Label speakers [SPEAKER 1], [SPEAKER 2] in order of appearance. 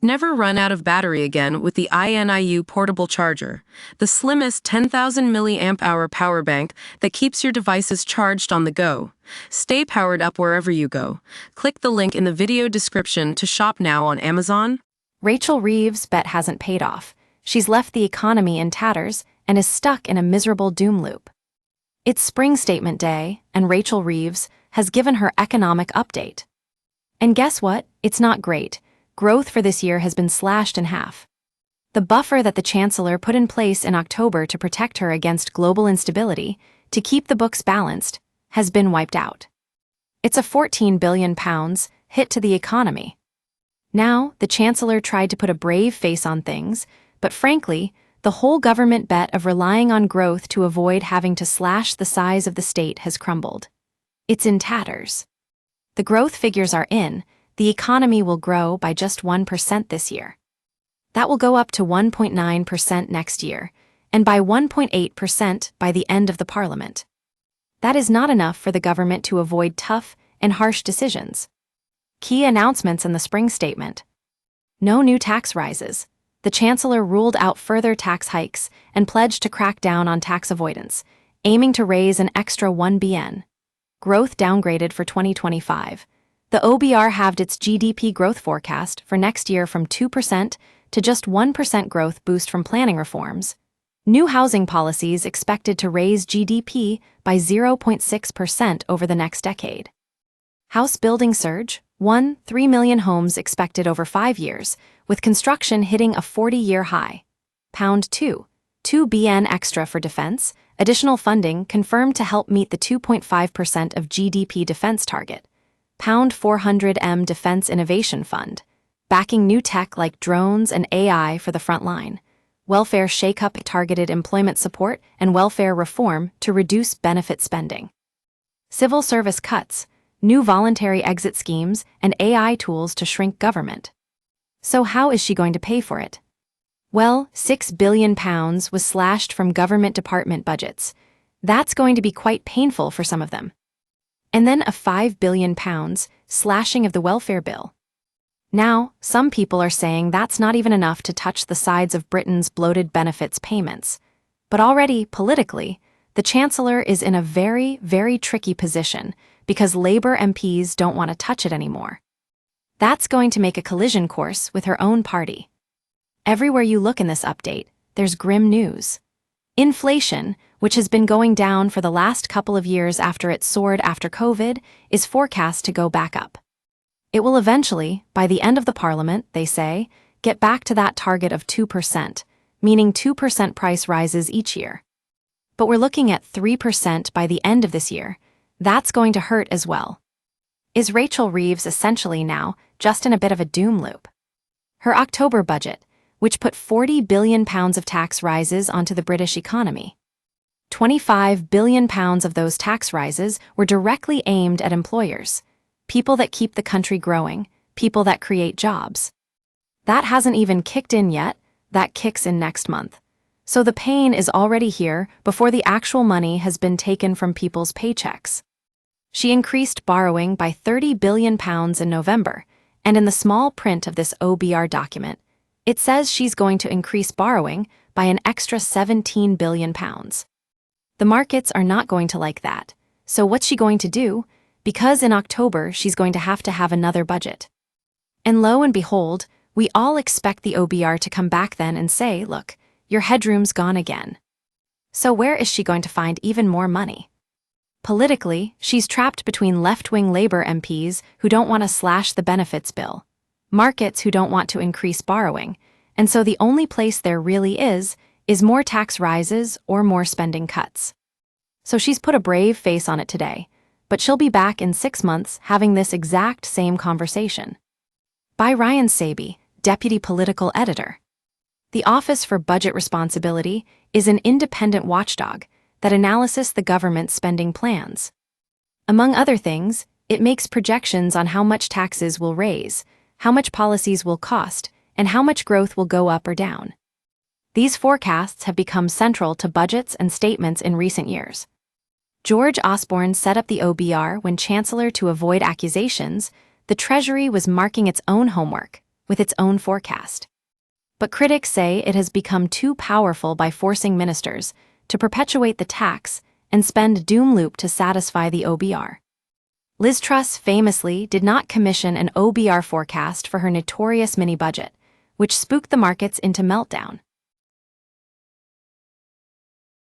[SPEAKER 1] Never run out of battery again with the INIU portable charger, the slimmest 10,000 milliamp hour power bank that keeps your devices charged on the go. Stay powered up wherever you go. Click the link in the video description to shop now on Amazon.
[SPEAKER 2] Rachel Reeves' bet hasn't paid off. She's left the economy in tatters and is stuck in a miserable doom loop. It's spring statement day, and Rachel Reeves has given her economic update. And guess what? It's not great. Growth for this year has been slashed in half. The buffer that the Chancellor put in place in October to protect her against global instability, to keep the books balanced, has been wiped out. It's a £14 billion hit to the economy. Now, the Chancellor tried to put a brave face on things, but frankly, the whole government bet of relying on growth to avoid having to slash the size of the state has crumbled. It's in tatters. The growth figures are in. The economy will grow by just 1% this year. That will go up to 1.9% next year, and by 1.8% by the end of the parliament. That is not enough for the government to avoid tough and harsh decisions. Key announcements in the spring statement. No new tax rises. The Chancellor ruled out further tax hikes and pledged to crack down on tax avoidance, aiming to raise an extra 1 billion. Growth downgraded for 2025. The OBR halved its GDP growth forecast for next year from 2% to just 1% growth boost from planning reforms. New housing policies expected to raise GDP by 0.6% over the next decade. House building surge, 3 million homes expected over 5 years, with construction hitting a 40-year high. Pound 2 billion extra for defense, additional funding confirmed to help meet the 2.5% of GDP defense target. Pound 400M Defense Innovation Fund, backing new tech like drones and AI for the front line. Welfare shake-up targeted employment support and welfare reform to reduce benefit spending. Civil service cuts, new voluntary exit schemes, and AI tools to shrink government. So how is she going to pay for it? Well, £6 billion was slashed from government department budgets. That's going to be quite painful for some of them. And then a £5 billion slashing of the welfare bill. Now, some people are saying that's not even enough to touch the sides of Britain's bloated benefits payments. But already, politically, the Chancellor is in a very, very tricky position because Labour MPs don't want to touch it anymore. That's going to make a collision course with her own party. Everywhere you look in this update, there's grim news. Inflation, which has been going down for the last couple of years after it soared after COVID, is forecast to go back up. It will eventually, by the end of the parliament, they say, get back to that target of 2%, meaning 2% price rises each year. But we're looking at 3% by the end of this year. That's going to hurt as well. Is Rachel Reeves essentially now just in a bit of a doom loop? Her October budget, which put £40 billion of tax rises onto the British economy. £25 billion of those tax rises were directly aimed at employers, people that keep the country growing, people that create jobs. That hasn't even kicked in yet, that kicks in next month. So the pain is already here before the actual money has been taken from people's paychecks. She increased borrowing by £30 billion in November, and in the small print of this OBR document, it says she's going to increase borrowing by an extra £17 billion. The markets are not going to like that. So what's she going to do? Because in October, she's going to have another budget. And lo and behold, we all expect the OBR to come back then and say, look, your headroom's gone again. So where is she going to find even more money? Politically, she's trapped between left-wing Labour MPs who don't want to slash the benefits bill, markets who don't want to increase borrowing, and so the only place there really is more tax rises or more spending cuts. So she's put a brave face on it today, but she'll be back in 6 months having this exact same conversation. By Ryan Saby, Deputy Political Editor. The Office for Budget Responsibility is an independent watchdog that analyses the government's spending plans. Among other things, it makes projections on how much taxes will raise, how much policies will cost, and how much growth will go up or down. These forecasts have become central to budgets and statements in recent years. George Osborne set up the OBR when Chancellor to avoid accusations. The Treasury was marking its own homework, with its own forecast. But critics say it has become too powerful by forcing ministers to perpetuate the tax and spend doom loop to satisfy the OBR. Liz Truss famously did not commission an OBR forecast for her notorious mini-budget, which spooked the markets into meltdown.